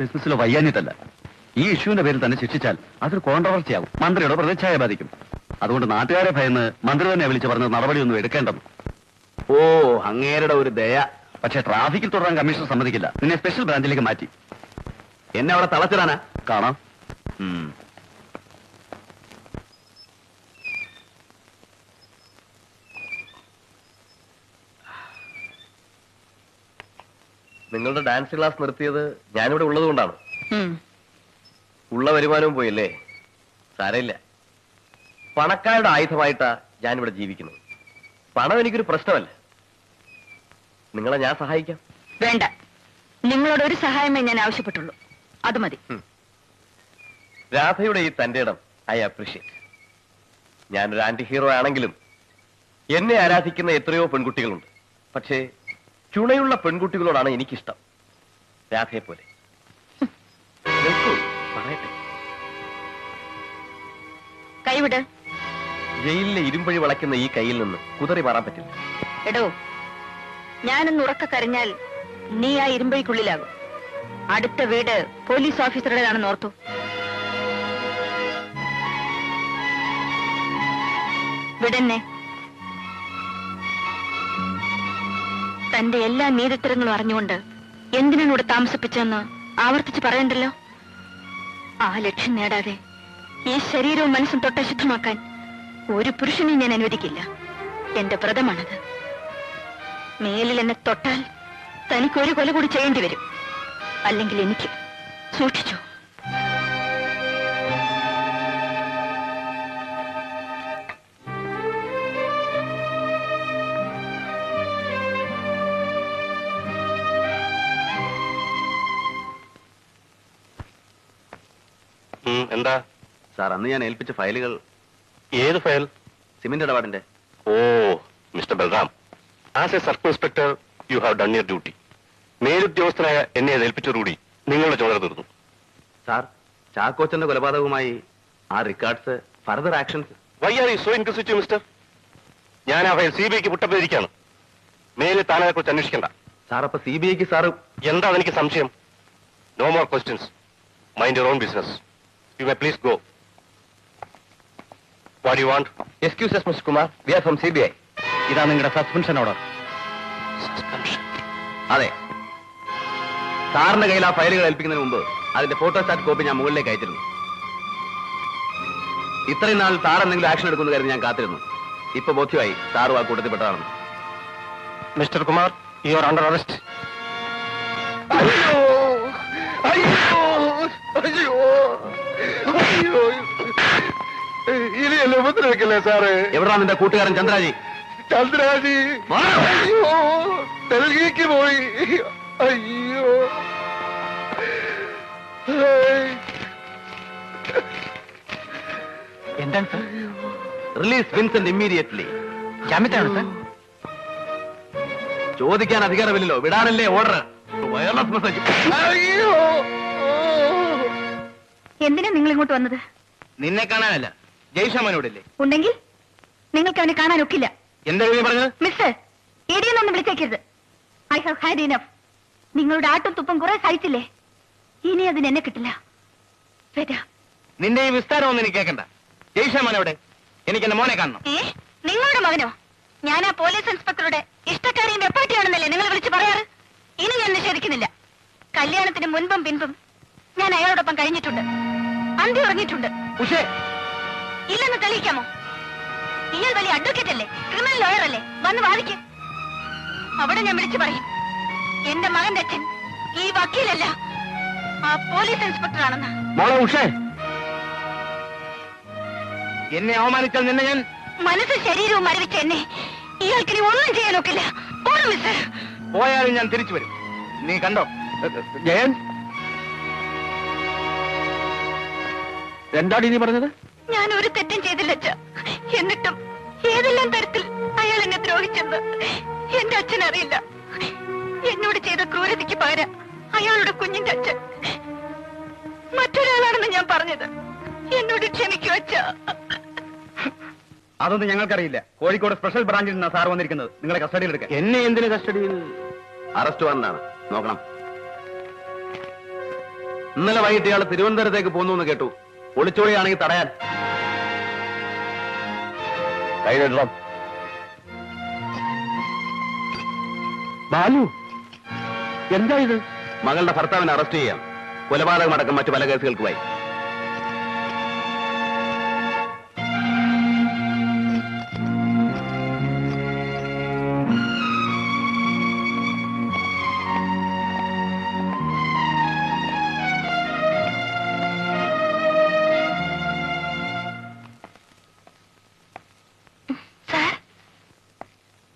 ബിസിനസ്സിലോ വയ്യാഞ്ഞിട്ടല്ല. ഈ ഇഷ്യൂവിന്റെ പേരിൽ തന്നെ ശിക്ഷിച്ചാൽ അതൊരു കോൺട്രവേഴ്സി ആവും, മന്ത്രിയുടെ പ്രതിച്ഛായ ബാധിക്കും. അതുകൊണ്ട് നാട്ടുകാരെ ഭയന്ന് മന്ത്രി തന്നെ വിളിച്ചു പറഞ്ഞത് നടപടിയൊന്നും എടുക്കേണ്ടെന്ന്. ഓ, അങ്ങേരുടെ ഒരു ദയ. പക്ഷേ ട്രാഫിക്കിൽ തുടരാൻ കമ്മീഷണർ സമ്മതിക്കില്ല. നിന്നെ സ്പെഷ്യൽ ബ്രാഞ്ചിലേക്ക് മാറ്റി. എന്നെ അവിടെ തളച്ചിടാനാ? കാണാം. നിങ്ങളുടെ ഡാൻസ് ക്ലാസ് നിർത്തിയത് ഞാനിവിടെ ഉള്ളത് കൊണ്ടാണ്. ഉള്ള വരുമാനവും പോയല്ലേ? സാരമില്ല, പണക്കാരുടെ ആയുധമായിട്ടാ ഞാനിവിടെ ജീവിക്കുന്നത്. പണം എനിക്കൊരു പ്രശ്നമല്ല. നിങ്ങളെ ഞാൻ സഹായിക്കാം. വേണ്ട, നിങ്ങളോട് ഒരു സഹായമേ ഞാൻ ആവശ്യപ്പെട്ടുള്ളൂ, അത് മതി. രാധയുടെ ഈ തന്റെ ഇടം ഐ അപ്രീഷിയേറ്റ്. ഞാനൊരു ആന്റി ഹീറോ ആണെങ്കിലും എന്നെ ആരാധിക്കുന്ന എത്രയോ പെൺകുട്ടികളുണ്ട്. പക്ഷേ ചുണയുള്ള പെൺകുട്ടികളോടാണ് എനിക്കിഷ്ടം, രാധയെ പോലെ. പറയട്ടെ, കൈവിട്. ജയിലിലെ ഇരുമ്പഴി വളയ്ക്കുന്ന ഈ കയ്യിൽ നിന്ന് കുതറി മാറാൻ പറ്റില്ല. എടോ, ഞാനൊന്ന് ഉറക്ക കരഞ്ഞാൽ നീ ആ ഇരുമ്പഴിക്കുള്ളിലാകും. അടുത്ത വീട് പോലീസ് ഓഫീസറുടേതാണെന്ന് ഓർത്തു. വിടന്നെ. തന്റെ എല്ലാ നീതിത്തരങ്ങളും അറിഞ്ഞുകൊണ്ട് എന്തിനാണ് ഇവിടെ താമസിപ്പിച്ചെന്ന് ആവർത്തിച്ച് പറയണ്ടല്ലോ. ആ ലക്ഷ്യം നേടാതെ ഈ ശരീരവും മനസ്സും തൊട്ടശുദ്ധമാക്കാൻ ഒരു പുരുഷനെയും ഞാൻ അനുവദിക്കില്ല. എന്റെ വ്രതമാണത്. മേലിൽ എന്നെ തൊട്ടാൽ തനിക്കൊരു കൊല കൂടി ചെയ്യേണ്ടി വരും. അല്ലെങ്കിൽ എനിക്ക്. സൂക്ഷിച്ചു. എന്താ സാർ, അന്ന് ഞാൻ ഏൽപ്പിച്ച ഫയലുകൾ? ഏത് ഫയൽ? സിമന്റ് ഇടപാടിന്റെ. Oh, mister Balram, as a circle inspector you have done your duty. മേലുദ്യോഗസ്ഥനായ എന്നെ അത് ഏൽപ്പിച്ചതോടുകൂടി നിങ്ങളുടെ ചുമതല തീർന്നു. സാർ, ചാക്കോച്ചന്റെ കൊലപാതകവുമായി ആ records, further actions. Why are you so inquisitive mister? ഞാൻ ആ ഫയൽ CBIക്ക് വിട്ടപ്പോയിരിക്കാണ്. മേലെ താനെ കുറിച്ച് അന്വേഷിക്കണ്ട. സാർ, അപ്പൊ CBIക്ക് സാറ്? എന്താ എനിക്ക് സംശയം? No more questions. Mind your own business. You may please go. What do you want? Excuse us, mister Kumar, we are from CBI. ഇതാ നിങ്ങളുടെ സസ്പെൻഷൻ ഓർഡർ. അതെ, സാറിന്റെ കയ്യിൽ ആ ഫയലുകൾ ഏൽപ്പിക്കുന്നതിന് മുമ്പ് അതിന്റെ ഫോട്ടോസ്റ്റാറ്റ് കോപ്പി ഞാൻ മുകളിലേക്ക് അയച്ചിരുന്നു. ഇത്രയും നാൾ സാർ എന്തെങ്കിലും ആക്ഷൻ എടുക്കുന്നു കരുതി ഞാൻ കാത്തിരുന്നു. ഇപ്പൊ ബോധ്യമായി സാറും ആ കൂട്ടത്തിൽപ്പെട്ടതാണെന്ന്. Mister Kumar, you are under arrest. ഇനി എന്നെ ഉപദ്രവിക്കല്ലേ സാറ്? എവിടാണ് നിന്റെ കൂട്ടുകാരൻ ചന്ദ്രാജി? ചന്ദ്രാജി ഡൽഹിക്ക് പോയി. അയ്യോ, എന്താണ് സാർ? Release Vincent immediately. ജാമ്യത്തിലാണ് സാർ? ചോദിക്കാൻ അധികാരമില്ലല്ലോ, വിടാനല്ലേ ഓർഡർ. Wireless message. അയ്യോ, എന്തിനാ നിങ്ങൾ ഇങ്ങോട്ട് വന്നത്? നിന്നെ കാണാനല്ല, ജയ്ഷാമനോടല്ലേ? ഉണ്ടെങ്കിൽ നിങ്ങൾക്ക് അവനെ കാണാൻ ഒക്കില്ല. എന്താ പറഞ്ഞത്? മിസ്റ്റർ, ഇടിയെന്നൊന്നും വിളിച്ചേക്കരുത്. I have had enough. നിങ്ങളുടെ ആട്ടും തുപ്പും കുറെ സഹിച്ചില്ലേ? ഇനി അതിന് എന്നെ കിട്ടില്ല. വരാം. നിന്റെ ഈ വിസ്താരമൊന്നും എനിക്ക് കേൾക്കണ്ട. ജയ്ഷാമനോടെ എനിക്ക് എന്റെ മോനെ കാണണം. നിങ്ങളുടെ മകനോ? ഞാൻ ആ പോലീസ് ഇൻസ്പെക്ടറുടെ ഇഷ്ടക്കാരിയും വെപ്പാട്ടിയാണെന്നല്ലേ നിങ്ങൾ വിളിച്ച് പറയാറ്? ഇനി ഞാൻ നിഷേധിക്കുന്നില്ല. കല്യാണത്തിന് മുൻപും പിൻപും ഞാൻ അയാളോടൊപ്പം കഴിഞ്ഞിട്ടുണ്ട്. അന്തി ഉറങ്ങിയിട്ടുണ്ട്. ഉഷേ, ഇല്ലെന്ന് തെളിയിക്കാമോ? ഇയാൾ വലിയ അഡ്വക്കേറ്റ് അല്ലേ, ക്രിമിനൽ ലോയർ അല്ലേ? വന്ന് വാദിക്ക്. അവിടെ ഞാൻ വിളിച്ചു പറയും എന്റെ മകന്റെ അച്ഛൻ ഈ വക്കീലല്ല, ആ പോലീസ് ഇൻസ്പെക്ടർ ആണെന്ന്. മോളെ ഉഷേ, എന്നെ അവമാനിച്ചാൽ നിന്നെ ഞാൻ... മനസ്സ് ശരീരവും മരവിച്ച എന്നെ ഇയാൾക്കിനി ഒന്നും ചെയ്യാൻ ഒക്കില്ല. പോണം മിസ്റ്റർ. പോയാലും ഞാൻ തിരിച്ചു വരും. നീ കണ്ടോ? ജയൻ, എന്താടി നീ പറഞ്ഞത്? ഞാൻ ഒരു തെറ്റും ചെയ്തില്ല അച്ഛാ. എന്നിട്ടും ഏതെല്ലാം തരത്തിൽ അയാൾ എന്നെ ദ്രോഹിച്ചെന്ന് എന്റെ അച്ഛൻ അറിയില്ല. എന്നോട് ചെയ്ത ക്രൂരതയ്ക്ക് പകരം അയാളുടെ കുഞ്ഞിന്റെ അച്ഛൻ മറ്റൊരാളാണെന്ന് ഞാൻ പറഞ്ഞത്. എന്നോട് ക്ഷമിക്കൂ അച്ഛാ. അതൊന്നും ഞങ്ങൾക്കറിയില്ല. കോഴിക്കോട് സ്പെഷ്യൽ ബ്രാഞ്ചിൽ നിന്നാണ് സാർ വന്നിരിക്കുന്നത്. നിങ്ങളെ കസ്റ്റഡിയിൽ എടുക്കാൻ. എന്നെ എന്തിന് കസ്റ്റഡിയിൽ? അറസ്റ്റ് വാറന്റാണ്. നോക്കണം. ഇന്നലെ വൈകിട്ട് ഇയാൾ തിരുവനന്തപുരത്തേക്ക് പോന്നു എന്ന് കേട്ടു. ഒളിച്ചോളിയാണെങ്കിൽ തടയാൻ. കൈയിടണം. ബാലു, എന്താ ഇത്? മകളുടെ ഭർത്താവിനെ അറസ്റ്റ് ചെയ്യാം. കൊലപാതകമടക്കം മറ്റു പല കേസുകൾക്കുമായി.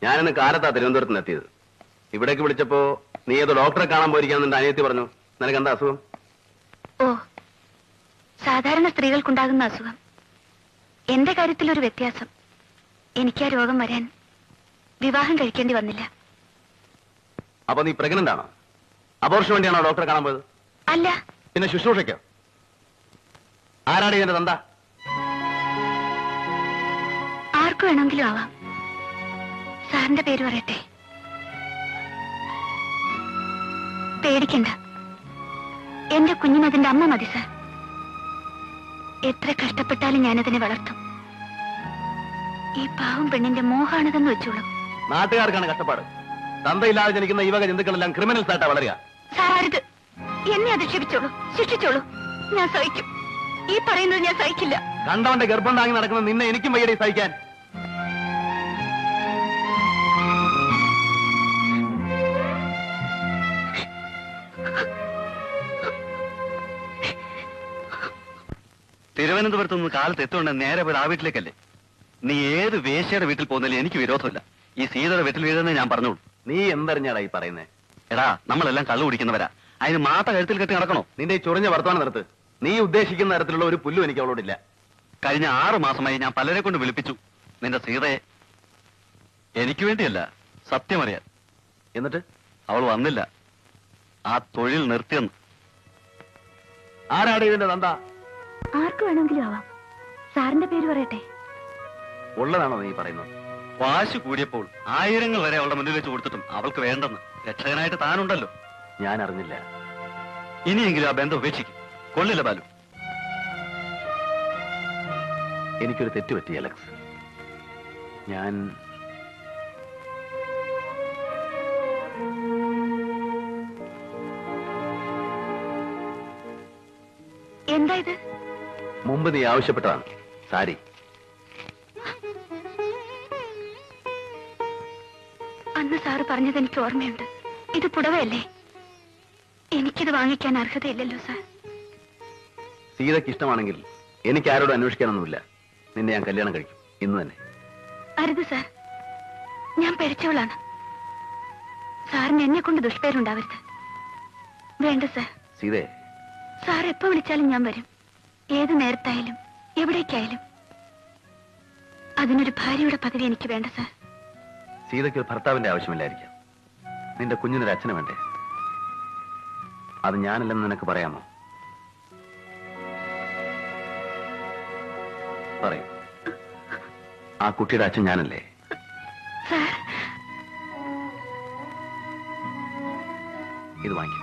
ഞാനിന്ന് കാലത്താ തിരുവനന്തപുരത്ത് നിന്ന് എത്തിയത്. ഇവിടേക്ക് വിളിച്ചപ്പോ നീ ഏതോ ഡോക്ടറെ കാണാൻ പോയിരിക്കാന്ന് എന്റെ അനിയത്തി പറഞ്ഞു. നിനക്ക് എന്താ അസുഖം? ഓ, സാധാരണ സ്ത്രീകൾക്കുണ്ടാകുന്ന അസുഖം. എന്റെ കാര്യത്തിൽ ഒരു വ്യത്യാസം. എനിക്ക് ആ രോഗം വരാൻ വിവാഹം കഴിക്കേണ്ടി വന്നില്ല. അപ്പൊ നീ പ്രഗ്നന്റ് ആണോ? അബോർഷന് വേണ്ടിയാണോ ഡോക്ടറെ കാണാൻ പോയത്? അല്ല. പിന്നെ ശുശ്രൂഷയ്ക്കോ? ആരാണ് ഇതിന്റെ തന്ത? ആർക്കു വേണമെങ്കിലും ആവാം. സാറിന്റെ പേര് പറയട്ടെ? പേടിക്കണ്ട, എന്റെ കുഞ്ഞിനതിന്റെ അമ്മ മതി സാർ. എത്ര കഷ്ടപ്പെട്ടാലും ഞാനതിനെ വളർത്തും. ഈ പാവം പെണ്ണിന്റെ മോഹാണിതെന്ന് വെച്ചോളൂ. നാട്ടുകാർക്കാണ് കഷ്ടപ്പാട്. തന്തയില്ലാതെ ജനിക്കുന്ന ഈ വക ജന്തുക്കളെല്ലാം ക്രിമിനൽസ് ആയിട്ടാ വളരുക. സാർ അരുത്, എന്നെ അധിക്ഷേപിച്ചോളൂ, ശിക്ഷിച്ചോളൂ. ഞാൻ സഹിക്കും. ഈ പറയുന്നത് ഞാൻ സഹിക്കില്ല. കണ്ടവന്റെ ഗർഭം താങ്ങി നടക്കുന്ന നിന്നെ എനിക്കും വയ്യടി സഹിക്കാൻ. തിരുവനന്തപുരത്ത് നിന്ന് കാലത്ത് എത്തുകൊണ്ട് നേരെ പോയത് ആ വീട്ടിലേക്കല്ലേ? നീ ഏത് വേശ്യയുടെ വീട്ടിൽ പോകുന്നതിൽ എനിക്ക് വിരോധമില്ല. ഈ സീതയുടെ വീട്ടിൽ വീഴുന്നേ ഞാൻ പറഞ്ഞോളൂ. നീ എന്തറിഞ്ഞാടാ ഈ പറയുന്നേ? എടാ, നമ്മളെല്ലാം കള്ളു കുടിക്കുന്നവരാ. അതിന് മാത്ത കഴുത്തിൽ കെട്ടി നടക്കണോ? നിന്റെ ഈ ചൊറിഞ്ഞ വർത്തമാനം നിർത്ത്. നീ ഉദ്ദേശിക്കുന്ന തരത്തിലുള്ള ഒരു പുല്ലും എനിക്ക് അവളോടില്ല. കഴിഞ്ഞ 6 മാസമായി ഞാൻ പലരെ കൊണ്ട് വിളിപ്പിച്ചു നിന്റെ സീതയെ. എനിക്ക് വേണ്ടിയല്ല, സത്യമറിയാൻ. എന്നിട്ട് അവൾ വന്നില്ല. ആ തൊഴിൽ നിർത്തിയെന്ന്. ആരാണ് ഇതിന്റെ തന്ത? ആർക്കു വേണമെങ്കിലും ആവാം. സാറിന്റെ പേര് പറയട്ടെ? ഉള്ളതാണോ നീ പറയുന്നത്? വാശി കൂടിയപ്പോൾ 1000 വരെ അവളുടെ മുന്നിൽ വെച്ച് കൊടുത്തിട്ടും അവൾക്ക് വേണ്ടെന്ന്. രക്ഷകനായിട്ട് താനുണ്ടല്ലോ. ഞാൻ അറിഞ്ഞില്ല. ഇനിയെങ്കിലും ആ ബന്ധം ഉപേക്ഷിക്കും. കൊള്ളില്ല ബാലു. എനിക്കൊരു തെറ്റുപറ്റി അലക്സ്. ഞാൻ എന്താ ഇത്? മുമ്പ് നീ ആവശ്യപ്പെട്ടതാണ് സാരി. അന്ന് സാറ് പറഞ്ഞത് എനിക്ക് ഓർമ്മയുണ്ട്. ഇത് പുടവയല്ലേ? എനിക്കിത് വാങ്ങിക്കാൻ അർഹതയില്ലല്ലോ സാർ. സീതയ്ക്ക് ഇഷ്ടമാണെങ്കിൽ എനിക്ക് ആരോടും അന്വേഷിക്കാനൊന്നുമില്ല. നിന്നെ ഞാൻ കല്യാണം കഴിക്കും, ഇന്ന് തന്നെ. അരുത് സാർ, ഞാൻ പഠിച്ചവളാണ്. സാറിന് എന്നെ കൊണ്ട് ദുഷ്പേരുണ്ടാവരുത്. വേണ്ട സാർ. സീതേ, സാർ എപ്പോ വിളിച്ചാലും ഞാൻ വരും. ഏത് നേരത്തായാലും എവിടേക്കായാലും. അതിനൊരു ഭാര്യയുടെ പദവി എനിക്ക് വേണ്ട സാർ. സീതയ്ക്ക് ഒരു ഭർത്താവിന്റെ ആവശ്യമില്ലായിരിക്കാം. നിന്റെ കുഞ്ഞിനൊരു അച്ഛന് വേണ്ടേ? അത് ഞാനല്ലെന്ന് നിനക്ക് പറയാമോ? പറയൂ. ആ കുട്ടിയുടെ അച്ഛൻ ഞാനല്ലേ? സാർ, ഇത് വാങ്ങിക്കും.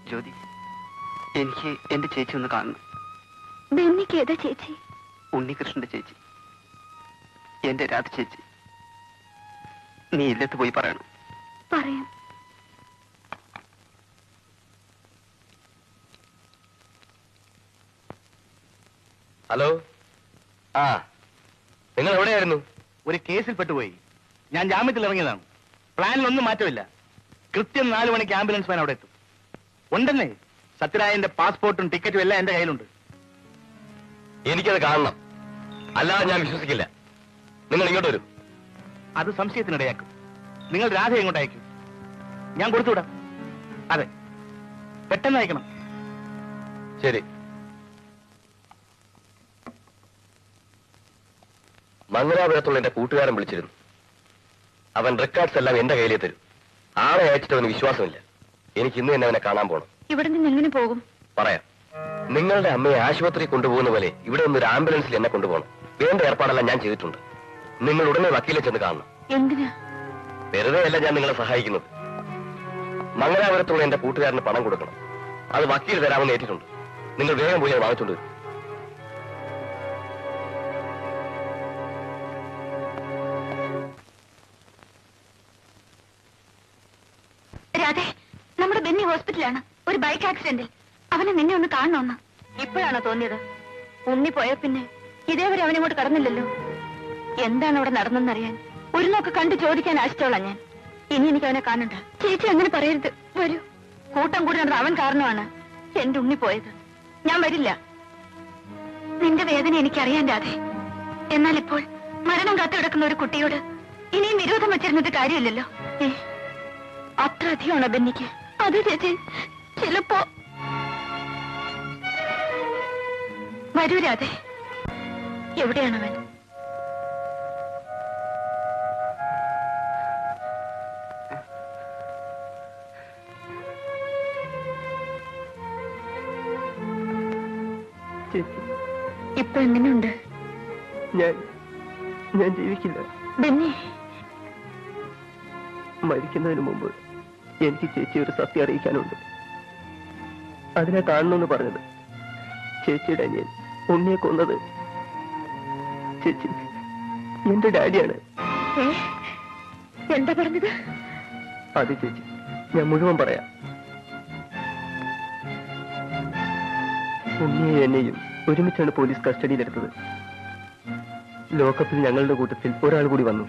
ജ്യോതി, എനിക്ക് എന്റെ ചേച്ചി ഒന്ന് കാണണം. ബെന്നിക്ക് ഏതാ ചേച്ചി? ഉണ്ണികൃഷ്ണന്റെ ചേച്ചി, എന്റെ രാധ ചേച്ചി. നീ ഇല്ലത്ത് പോയി പറയണം. പറയാം. ഹലോ. ആ, നിങ്ങൾ എവിടെയായിരുന്നു? ഒരു കേസിൽ പെട്ടുപോയി. ഞാൻ ജാമ്യത്തിൽ ഇറങ്ങിയതാണ്. പ്ലാനിലൊന്നും മാറ്റമില്ല. കൃത്യം 4 മണിക്ക് ആംബുലൻസ് വാൻ അവിടെ എത്തും. ഉണ്ടെന്നേ, സത്യരായന്റെ പാസ്പോർട്ടും ടിക്കറ്റും എല്ലാം എന്റെ കയ്യിലുണ്ട്. എനിക്കത് കാണണം, അല്ലാതെ ഞാൻ വിശ്വസിക്കില്ല. നിങ്ങൾ ഇങ്ങോട്ട് വരൂ. അത് സംശയത്തിനിടയാക്കും. നിങ്ങൾ രാധയെ ഇങ്ങോട്ട് അയക്കും. ഞാൻ കൊടുത്തുവിടാം. അതെ, പെട്ടെന്ന് അയക്കണം. ശരി. മംഗലാപുരത്തുള്ള എന്റെ കൂട്ടുകാരൻ വിളിച്ചിരുന്നു. അവൻ റെക്കോർഡ്സ് എല്ലാം എന്റെ കയ്യിലേ തരും. ആളെ അയച്ചിട്ട് അവന് വിശ്വാസമില്ല. എനിക്ക് ഇന്ന് തന്നെ അവനെ കാണാൻ പോകണം. ഇവിടെ നിന്ന് എങ്ങനെ പോകും? പറയാം. നിങ്ങളുടെ അമ്മയെ ആശുപത്രി കൊണ്ടുപോകുന്ന പോലെ ഇവിടെ ഒന്നൊരു ആംബുലൻസിൽ എന്നെ കൊണ്ടുപോകണം. വേണ്ട ഏർപ്പാടെല്ലാം ഞാൻ ചെയ്തിട്ടുണ്ട്. നിങ്ങൾ ഉടനെ വക്കീലെ ചെന്ന് കാണണം. എന്തിനാ? വെറുതെ അല്ല ഞാൻ നിങ്ങളെ സഹായിക്കുന്നത്. മംഗലാപുരത്തുള്ള എന്റെ കൂട്ടുകാരന് പണം കൊടുക്കണം. അത് വക്കീൽ തരാമെന്ന് ഏറ്റിട്ടുണ്ട്. നിങ്ങൾ വേഗം പോയി അത് വാങ്ങിച്ചുകൊണ്ട് വരും. രാധേ, നമ്മുടെ ബെന്നി ഹോസ്പിറ്റലാണ്. ഒരു ബൈക്ക് ആക്സിഡന്റിൽ. അവനെ നിന്നെ ഒന്ന് കാണണമെന്ന്. ഇപ്പോഴാണോ തോന്നിയത്? ഉണ്ണി പോയ പിന്നെ ഇതേവരെ അവനിങ്ങോട്ട് കടന്നില്ലല്ലോ. എന്താണ് അവിടെ നടന്നെന്നറിയാൻ ഒരു നോക്ക് കണ്ടു ചോദിക്കാൻ ആശിച്ചോളാം ഞാൻ. ഇനി എനിക്ക് അവനെ കാണണ്ട. ചേച്ചി അങ്ങനെ പറയരുത്. വരൂ. കൂട്ടം കൂടി നടന്ന അവൻ കാരണമാണ് എന്റെ ഉണ്ണി പോയത്. ഞാൻ വരില്ല. നിന്റെ വേദന എനിക്കറിയാൻ രാധേ. എന്നാൽ ഇപ്പോൾ മരണം കാത്തു കിടക്കുന്ന ഒരു കുട്ടിയോട് ഇനിയും വിരോധം വെച്ചിരുന്നിട്ട് കാര്യമില്ലല്ലോ. അത്ര അധികമാണോ ബെന്നിക്ക്? അത് ചേച്ചി, ചിലപ്പോ. വരൂ രാധേ. എവിടെയാണവൻ? ഇപ്പൊ എങ്ങനെയുണ്ട്? ഞാൻ ജീവിക്കില്ല. ബെന്നി, മരിക്കുന്നതിന് മുമ്പ് എനിക്ക് ചേച്ചി ഒരു സത്യം അറിയിക്കാനുണ്ട്. അതിനെ കാണണമെന്ന് പറഞ്ഞത്. ചേച്ചിയുടെ അനിയൻ ഉണ്ണിയെ കൊന്നത് ചേച്ചി എന്റെ ഡാഡിയാണ്. എന്താ പറഞ്ഞത്? അത് ചേച്ചി, ഞാൻ മുഴുവൻ പറയാം. ഉണ്ണിയെ എന്നെയും ഒരുമിച്ചാണ് പോലീസ് കസ്റ്റഡിയിലെടുത്തത്. ലോക്കപ്പിൽ ഞങ്ങളുടെ കൂട്ടത്തിൽ ഒരാൾ കൂടി വന്നു.